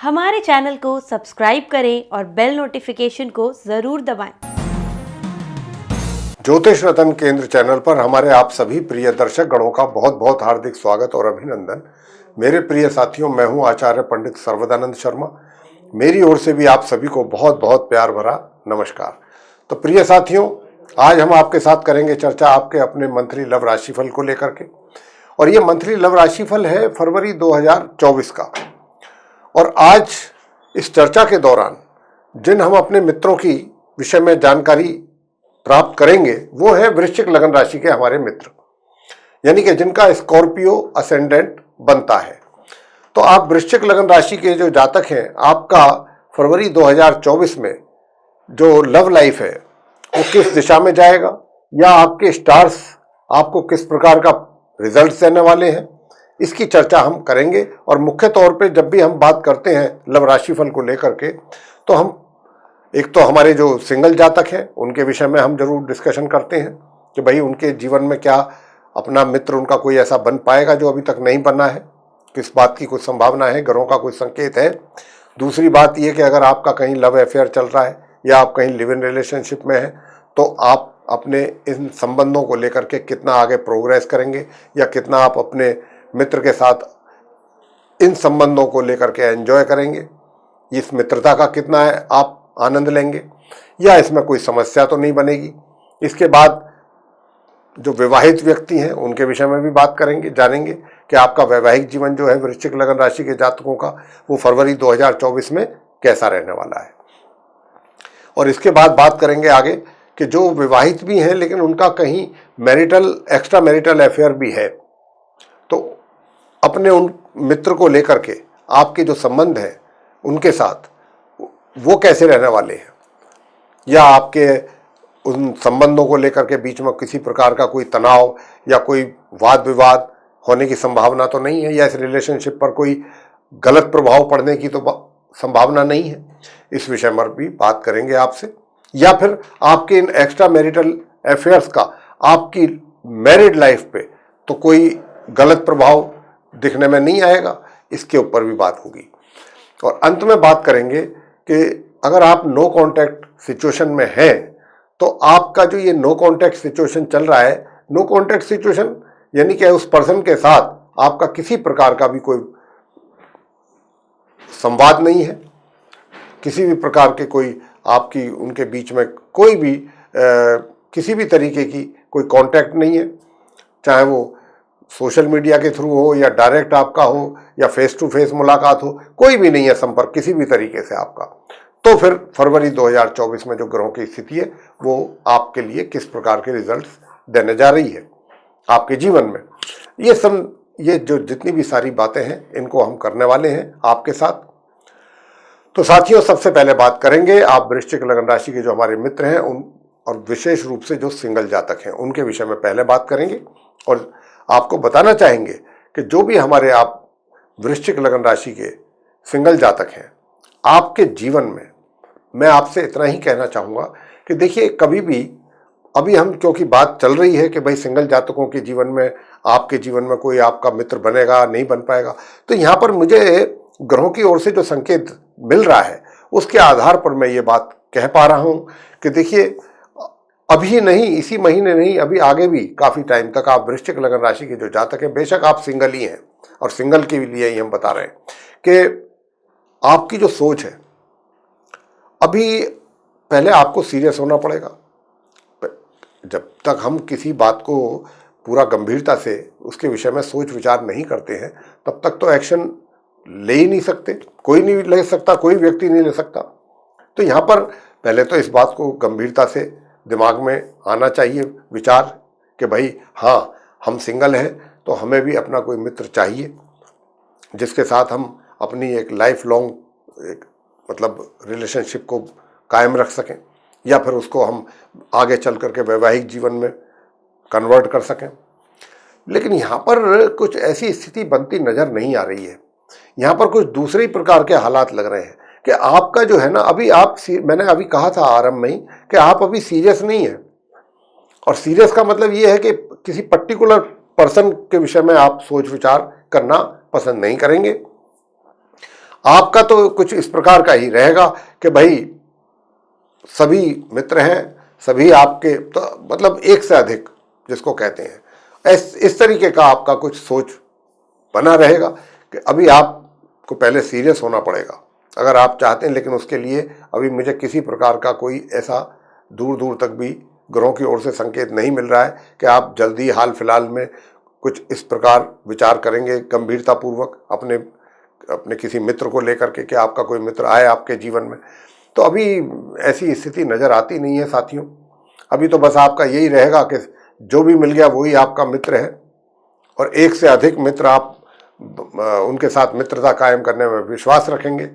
हमारे चैनल को सब्सक्राइब करें और बेल नोटिफिकेशन को जरूर दबाएं। ज्योतिष रतन केंद्र चैनल पर हमारे आप सभी प्रिय दर्शक गणों का बहुत बहुत हार्दिक स्वागत और अभिनंदन। मेरे प्रिय साथियों, मैं हूं आचार्य पंडित सर्वदानंद शर्मा। मेरी ओर से भी आप सभी को बहुत बहुत प्यार भरा नमस्कार। तो प्रिय साथियों, आज हम आपके साथ करेंगे चर्चा आपके अपने मंथली लव राशिफल को लेकर के। और ये मंथली लव राशिफल है फरवरी 2024 का। और आज इस चर्चा के दौरान जिन हम अपने मित्रों की विषय में जानकारी प्राप्त करेंगे वो है वृश्चिक लगन राशि के हमारे मित्र, यानी कि जिनका स्कॉर्पियो असेंडेंट बनता है। तो आप वृश्चिक लगन राशि के जो जातक हैं, आपका फरवरी 2024 में जो लव लाइफ है वो किस दिशा में जाएगा, या आपके स्टार्स आपको किस प्रकार का रिजल्ट देने वाले हैं, इसकी चर्चा हम करेंगे। और मुख्य तौर पे जब भी हम बात करते हैं लव राशिफल को लेकर के, तो हम एक तो हमारे जो सिंगल जातक हैं उनके विषय में हम जरूर डिस्कशन करते हैं कि भाई उनके जीवन में क्या अपना मित्र उनका कोई ऐसा बन पाएगा जो अभी तक नहीं बना है, किस बात की कुछ संभावना है, ग्रहों का कोई संकेत है। दूसरी बात यह कि अगर आपका कहीं लव अफेयर चल रहा है या आप कहीं लिव इन रिलेशनशिप में हैं, तो आप अपने इन संबंधों को लेकर के कितना आगे प्रोग्रेस करेंगे, या कितना आप अपने मित्र के साथ इन संबंधों को लेकर के एंजॉय करेंगे, इस मित्रता का कितना है आप आनंद लेंगे, या इसमें कोई समस्या तो नहीं बनेगी। इसके बाद जो विवाहित व्यक्ति हैं उनके विषय में भी बात करेंगे, जानेंगे कि आपका वैवाहिक जीवन जो है वृश्चिक लगन राशि के जातकों का वो फरवरी 2024 में कैसा रहने वाला है। और इसके बाद बात करेंगे आगे कि जो विवाहित भी हैं लेकिन उनका कहीं मैरिटल एक्स्ट्रा मैरिटल अफेयर भी है, तो अपने उन मित्र को लेकर के आपके जो संबंध हैं उनके साथ वो कैसे रहने वाले हैं, या आपके उन संबंधों को लेकर के बीच में किसी प्रकार का कोई तनाव या कोई वाद विवाद होने की संभावना तो नहीं है, या इस रिलेशनशिप पर कोई गलत प्रभाव पड़ने की तो संभावना नहीं है। इस विषय पर भी बात करेंगे आपसे। या फिर आपके इन एक्स्ट्रा मैरिटल अफेयर्स का आपकी मैरिड लाइफ पे तो कोई गलत प्रभाव दिखने में नहीं आएगा, इसके ऊपर भी बात होगी। और अंत में बात करेंगे कि अगर आप नो कांटेक्ट सिचुएशन में हैं, तो आपका जो ये नो कांटेक्ट सिचुएशन चल रहा है, नो कांटेक्ट सिचुएशन यानी कि उस पर्सन के साथ आपका किसी प्रकार का भी कोई संवाद नहीं है, किसी भी प्रकार के कोई आपकी उनके बीच में कोई भी किसी भी तरीके की कोई कांटेक्ट नहीं है, चाहे वो सोशल मीडिया के थ्रू हो या डायरेक्ट आपका हो या फेस टू फेस मुलाकात हो, कोई भी नहीं है संपर्क किसी भी तरीके से आपका। तो फिर फरवरी 2024 में जो ग्रहों की स्थिति है वो आपके लिए किस प्रकार के रिजल्ट्स देने जा रही है आपके जीवन में, ये जो जितनी भी सारी बातें हैं इनको हम करने वाले हैं आपके साथ। तो साथियों, सबसे पहले बात करेंगे आप वृश्चिक लगन राशि के जो हमारे मित्र हैं उन, और विशेष रूप से जो सिंगल जातक हैं उनके विषय में पहले बात करेंगे। और आपको बताना चाहेंगे कि जो भी हमारे आप वृश्चिक लगन राशि के सिंगल जातक हैं, आपके जीवन में मैं आपसे इतना ही कहना चाहूँगा कि देखिए, कभी भी अभी हम क्योंकि बात चल रही है कि भाई सिंगल जातकों के जीवन में आपके जीवन में कोई आपका मित्र बनेगा नहीं बन पाएगा, तो यहाँ पर मुझे ग्रहों की ओर से जो संकेत मिल रहा है उसके आधार पर मैं ये बात कह पा रहा हूँ कि देखिए, अभी नहीं, इसी महीने नहीं, अभी आगे भी काफ़ी टाइम तक आप वृश्चिक लगन राशि के जो जातक हैं, बेशक आप सिंगल ही हैं और सिंगल के लिए ही हम बता रहे हैं कि आपकी जो सोच है, अभी पहले आपको सीरियस होना पड़ेगा। जब तक हम किसी बात को पूरा गंभीरता से उसके विषय में सोच विचार नहीं करते हैं, तब तक तो एक्शन ले ही नहीं सकते, कोई नहीं ले सकता, कोई व्यक्ति नहीं ले सकता। तो यहाँ पर पहले तो इस बात को गंभीरता से दिमाग में आना चाहिए विचार कि भाई हाँ, हम सिंगल हैं तो हमें भी अपना कोई मित्र चाहिए जिसके साथ हम अपनी एक लाइफ लॉन्ग एक मतलब रिलेशनशिप को कायम रख सकें, या फिर उसको हम आगे चल करके वैवाहिक जीवन में कन्वर्ट कर सकें। लेकिन यहाँ पर कुछ ऐसी स्थिति बनती नज़र नहीं आ रही है। यहाँ पर कुछ दूसरे प्रकार के हालात लग रहे हैं कि आपका जो है ना, अभी मैंने अभी कहा था आरंभ में ही कि आप अभी सीरियस नहीं है। और सीरियस का मतलब ये है कि किसी पर्टिकुलर पर्सन के विषय में आप सोच विचार करना पसंद नहीं करेंगे। आपका तो कुछ इस प्रकार का ही रहेगा कि भाई सभी मित्र हैं, सभी आपके, तो मतलब एक से अधिक जिसको कहते हैं, इस तरीके का आपका कुछ सोच बना रहेगा कि अभी आपको पहले सीरियस होना पड़ेगा अगर आप चाहते हैं। लेकिन उसके लिए अभी मुझे किसी प्रकार का कोई ऐसा दूर दूर तक भी ग्रहों की ओर से संकेत नहीं मिल रहा है कि आप जल्दी हाल फिलहाल में कुछ इस प्रकार विचार करेंगे गंभीरतापूर्वक अपने अपने किसी मित्र को लेकर के कि आपका कोई मित्र आए आपके जीवन में। तो अभी ऐसी स्थिति नज़र आती नहीं है साथियों। अभी तो बस आपका यही रहेगा कि जो भी मिल गया वही आपका मित्र है, और एक से अधिक मित्र आप उनके साथ मित्रता कायम करने में विश्वास रखेंगे।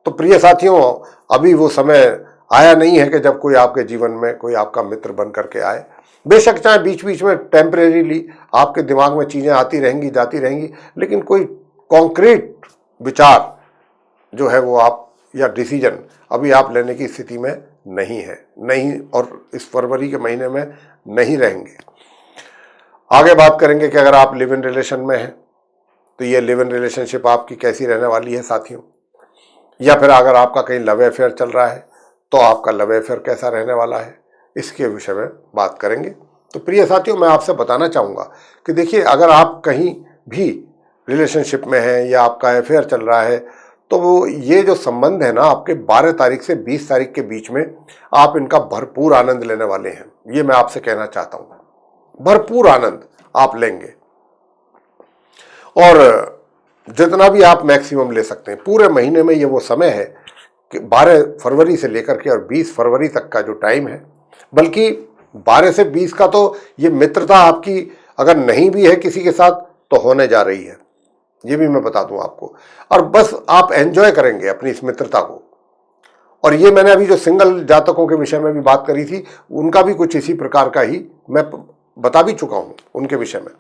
तो प्रिय साथियों, अभी वो समय आया नहीं है कि जब कोई आपके जीवन में कोई आपका मित्र बन करके आए। बेशक चाहे बीच बीच में टेम्परेरीली आपके दिमाग में चीज़ें आती रहेंगी जाती रहेंगी, लेकिन कोई कॉन्क्रीट विचार जो है वो आप या डिसीजन अभी आप लेने की स्थिति में नहीं है, नहीं, और इस फरवरी के महीने में नहीं रहेंगे। आगे बात करेंगे कि अगर आप लिव इन रिलेशन में हैं तो ये लिव इन रिलेशनशिप आपकी कैसी रहने वाली है साथियों, या फिर अगर आपका कहीं लव अफेयर चल रहा है तो आपका लव अफेयर कैसा रहने वाला है, इसके विषय में बात करेंगे। तो प्रिय साथियों, मैं आपसे बताना चाहूँगा कि देखिए, अगर आप कहीं भी रिलेशनशिप में हैं या आपका अफेयर चल रहा है तो वो ये जो संबंध है ना, आपके 12 तारीख से 20 तारीख के बीच में आप इनका भरपूर आनंद लेने वाले हैं। ये मैं आपसे कहना चाहता हूँ, भरपूर आनंद आप लेंगे, और जितना भी आप मैक्सिमम ले सकते हैं। पूरे महीने में ये वो समय है कि 12 फरवरी से लेकर के और 20 फरवरी तक का जो टाइम है, बल्कि 12 से 20 का तो ये मित्रता आपकी अगर नहीं भी है किसी के साथ तो होने जा रही है, ये भी मैं बता दूं आपको। और बस आप एंजॉय करेंगे अपनी इस मित्रता को। और ये मैंने अभी जो सिंगल जातकों के विषय में भी बात करी थी, उनका भी कुछ इसी प्रकार का ही मैं बता भी चुका हूं उनके विषय में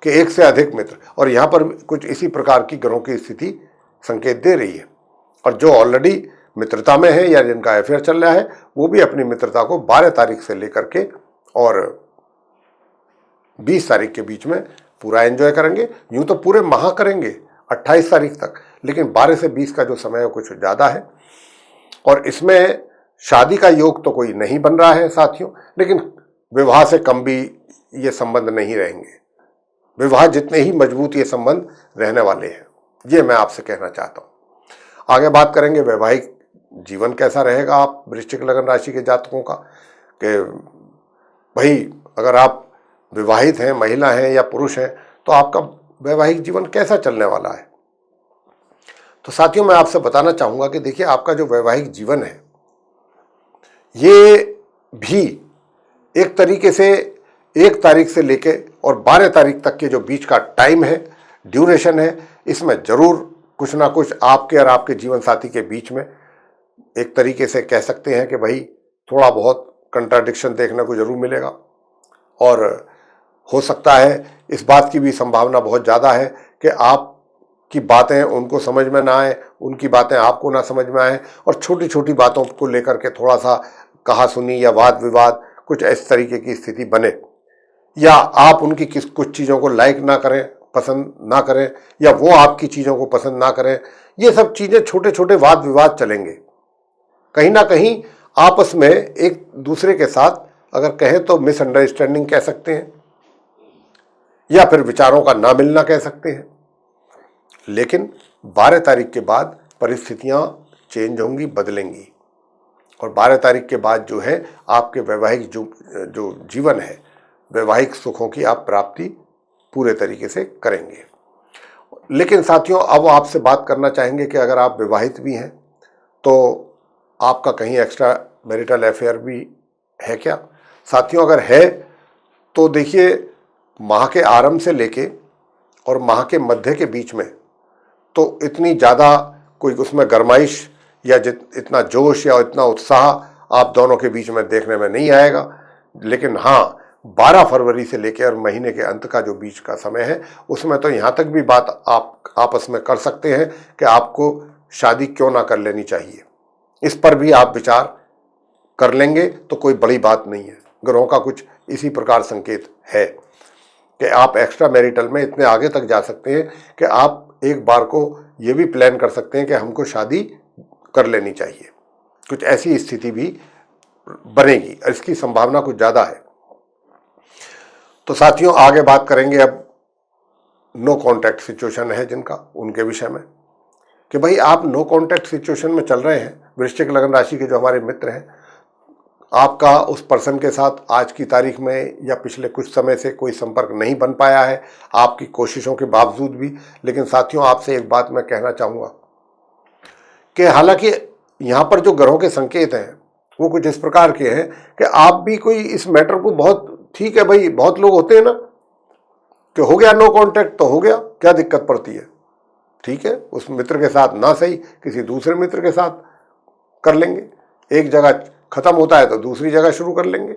कि एक से अधिक मित्र, और यहाँ पर कुछ इसी प्रकार की ग्रहों की स्थिति संकेत दे रही है। और जो ऑलरेडी मित्रता में है या जिनका अफेयर चल रहा है, वो भी अपनी मित्रता को 12 तारीख से लेकर के और 20 तारीख के बीच में पूरा एंजॉय करेंगे। यूं तो पूरे माह करेंगे 28 तारीख तक, लेकिन 12 से 20 का जो समय है कुछ ज़्यादा है। और इसमें शादी का योग तो कोई नहीं बन रहा है साथियों, लेकिन विवाह से कम भी ये संबंध नहीं रहेंगे। विवाह जितने ही मजबूत ये संबंध रहने वाले हैं, ये मैं आपसे कहना चाहता हूँ। आगे बात करेंगे वैवाहिक जीवन कैसा रहेगा आप वृश्चिक लगन राशि के जातकों का, कि भाई अगर आप विवाहित हैं, महिला हैं या पुरुष हैं, तो आपका वैवाहिक जीवन कैसा चलने वाला है। तो साथियों, मैं आपसे बताना चाहूँगा कि देखिए, आपका जो वैवाहिक जीवन है ये भी एक तरीके से 1 तारीख से लेके और 12 तारीख तक के जो बीच का टाइम है, ड्यूरेशन है, इसमें जरूर कुछ ना कुछ आपके और आपके जीवन साथी के बीच में एक तरीके से कह सकते हैं कि भाई थोड़ा बहुत कंट्राडिक्शन देखने को जरूर मिलेगा। और हो सकता है, इस बात की भी संभावना बहुत ज़्यादा है कि आपकी बातें उनको समझ में ना आए, उनकी बातें आपको ना समझ में आए, और छोटी छोटी बातों को लेकर के थोड़ा सा कहा सुनी या वाद विवाद कुछ इस तरीके की स्थिति बने, या आप उनकी कुछ चीज़ों को लाइक ना करें, पसंद ना करें, या वो आपकी चीज़ों को पसंद ना करें। ये सब चीज़ें छोटे छोटे वाद विवाद चलेंगे। कहीं ना कहीं आपस में एक दूसरे के साथ अगर कहें तो मिसअंडरस्टैंडिंग कह सकते हैं, या फिर विचारों का ना मिलना कह सकते हैं। लेकिन 12 तारीख के बाद परिस्थितियां चेंज होंगी, बदलेंगी, और 12 तारीख के बाद जो है आपके वैवाहिक जो जीवन है, वैवाहिक सुखों की आप प्राप्ति पूरे तरीके से करेंगे। लेकिन साथियों, अब आपसे बात करना चाहेंगे कि अगर आप विवाहित भी हैं तो आपका कहीं एक्स्ट्रा मैरिटल अफेयर भी है क्या। साथियों, अगर है तो देखिए, माह के आरंभ से लेके और माह के मध्य के बीच में तो इतनी ज़्यादा कोई उसमें गरमाइश या इतना जोश या इतना उत्साह आप दोनों के बीच में देखने में नहीं आएगा। लेकिन हाँ, 12 फरवरी से लेकर और महीने के अंत का जो बीच का समय है, उसमें तो यहाँ तक भी बात आप आपस में कर सकते हैं कि आपको शादी क्यों ना कर लेनी चाहिए। इस पर भी आप विचार कर लेंगे तो कोई बड़ी बात नहीं है। ग्रहों का कुछ इसी प्रकार संकेत है कि आप एक्स्ट्रा मैरिटल में इतने आगे तक जा सकते हैं कि आप एक बार को ये भी प्लान कर सकते हैं कि हमको शादी कर लेनी चाहिए। कुछ ऐसी स्थिति भी बनेगी, इसकी संभावना कुछ ज़्यादा है। तो साथियों, आगे बात करेंगे अब नो कॉन्टैक्ट सिचुएशन है जिनका, उनके विषय में, कि भाई आप नो कॉन्टैक्ट सिचुएशन में चल रहे हैं, वृश्चिक लग्न राशि के जो हमारे मित्र हैं, आपका उस पर्सन के साथ आज की तारीख में या पिछले कुछ समय से कोई संपर्क नहीं बन पाया है आपकी कोशिशों के बावजूद भी। लेकिन साथियों, आपसे एक बात मैं कहना चाहूँगा कि हालांकि यहाँ पर जो ग्रहों के संकेत हैं वो कुछ इस प्रकार के हैं कि आप भी कोई इस मैटर को बहुत, ठीक है भाई, बहुत लोग होते हैं ना कि हो गया नो कॉन्टैक्ट तो हो गया, क्या दिक्कत पड़ती है, ठीक है, उस मित्र के साथ ना सही किसी दूसरे मित्र के साथ कर लेंगे, एक जगह खत्म होता है तो दूसरी जगह शुरू कर लेंगे।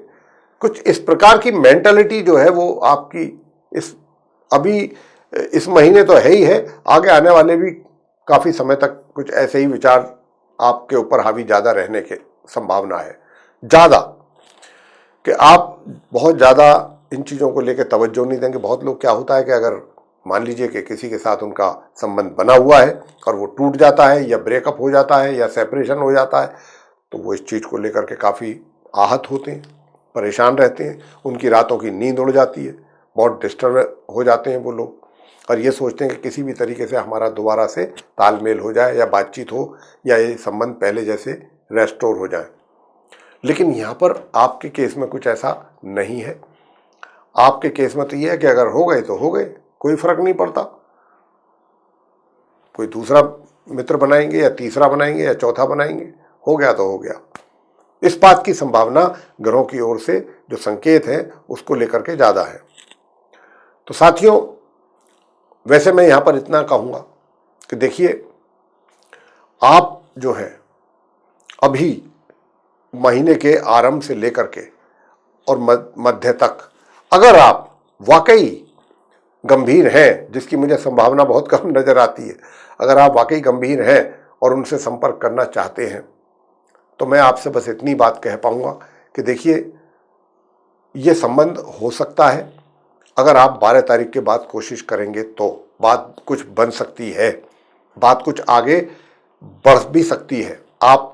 कुछ इस प्रकार की मेंटालिटी जो है वो आपकी इस महीने तो है ही है, आगे आने वाले भी काफ़ी समय तक कुछ ऐसे ही विचार आपके ऊपर हावी ज़्यादा रहने की संभावना है, ज़्यादा, कि आप बहुत ज़्यादा इन चीज़ों को लेकर तवज्जो नहीं देंगे। बहुत लोग, क्या होता है कि अगर मान लीजिए कि किसी के साथ उनका संबंध बना हुआ है और वो टूट जाता है या ब्रेकअप हो जाता है या सेपरेशन हो जाता है, तो वो इस चीज़ को लेकर के काफ़ी आहत होते हैं, परेशान रहते हैं, उनकी रातों की नींद उड़ जाती है, बहुत डिस्टर्ब हो जाते हैं वो लोग, और ये सोचते हैं कि किसी भी तरीके से हमारा दोबारा से तालमेल हो जाए या बातचीत हो या ये संबंध पहले जैसे रेस्टोर हो जाए। लेकिन यहाँ पर आपके केस में कुछ ऐसा नहीं है। आपके केस में तो ये है कि अगर हो गए तो हो गए, कोई फर्क नहीं पड़ता, कोई दूसरा मित्र बनाएंगे या तीसरा बनाएंगे या चौथा बनाएंगे, हो गया तो हो गया। इस बात की संभावना ग्रहों की ओर से जो संकेत है उसको लेकर के ज़्यादा है। तो साथियों, वैसे मैं यहाँ पर इतना कहूँगा कि देखिए, आप जो है अभी महीने के आरंभ से लेकर के और मध्य तक, अगर आप वाकई गंभीर हैं, जिसकी मुझे संभावना बहुत कम नज़र आती है, अगर आप वाकई गंभीर हैं और उनसे संपर्क करना चाहते हैं, तो मैं आपसे बस इतनी बात कह पाऊँगा कि देखिए, ये संबंध हो सकता है, अगर आप 12 तारीख के बाद कोशिश करेंगे तो बात कुछ बन सकती है, बात कुछ आगे बढ़ भी सकती है, आप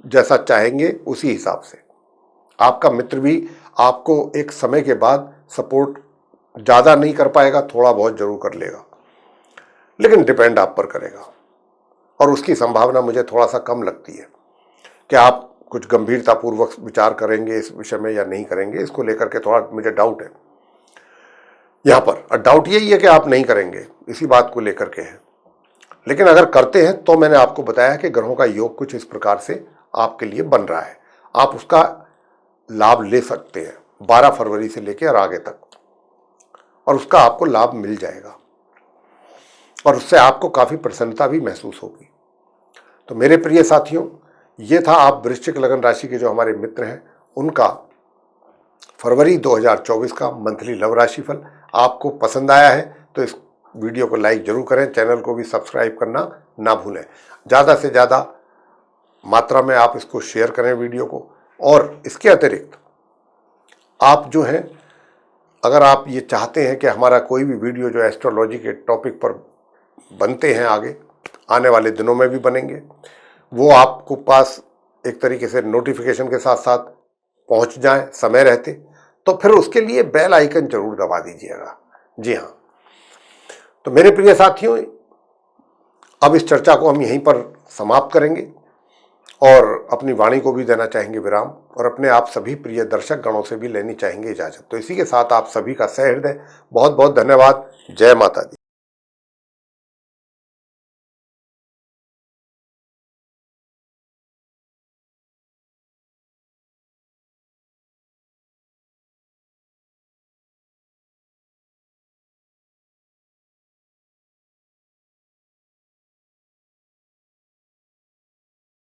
जैसा चाहेंगे उसी हिसाब से। आपका मित्र भी आपको एक समय के बाद सपोर्ट ज़्यादा नहीं कर पाएगा, थोड़ा बहुत जरूर कर लेगा, लेकिन डिपेंड आप पर करेगा, और उसकी संभावना मुझे थोड़ा सा कम लगती है कि आप कुछ गंभीरतापूर्वक विचार करेंगे इस विषय में या नहीं करेंगे, इसको लेकर के थोड़ा मुझे डाउट है यहाँ पर। डाउट यही है कि आप नहीं करेंगे, इसी बात को लेकर के है। लेकिन अगर करते हैं तो मैंने आपको बताया कि ग्रहों का योग कुछ इस प्रकार से आपके लिए बन रहा है, आप उसका लाभ ले सकते हैं 12 फरवरी से लेकर आगे तक, और उसका आपको लाभ मिल जाएगा और उससे आपको काफ़ी प्रसन्नता भी महसूस होगी। तो मेरे प्रिय साथियों, ये था आप वृश्चिक लग्न राशि के जो हमारे मित्र हैं उनका फरवरी 2024 का मंथली लव राशिफल। आपको पसंद आया है तो इस वीडियो को लाइक जरूर करें, चैनल को भी सब्सक्राइब करना ना भूलें, ज़्यादा से ज़्यादा मात्रा में आप इसको शेयर करें वीडियो को। और इसके अतिरिक्त आप जो हैं, अगर आप ये चाहते हैं कि हमारा कोई भी वीडियो जो एस्ट्रोलॉजी के टॉपिक पर बनते हैं, आगे आने वाले दिनों में भी बनेंगे, वो आपको पास एक तरीके से नोटिफिकेशन के साथ साथ पहुंच जाए समय रहते, तो फिर उसके लिए बेल आइकन जरूर दबा दीजिएगा। जी हाँ, तो मेरे प्रिय साथियों, अब इस चर्चा को हम यहीं पर समाप्त करेंगे और अपनी वाणी को भी देना चाहेंगे विराम, और अपने आप सभी प्रिय दर्शक गणों से भी लेनी चाहेंगे इजाजत। तो इसी के साथ आप सभी का सहृदय बहुत बहुत धन्यवाद। जय माता दी।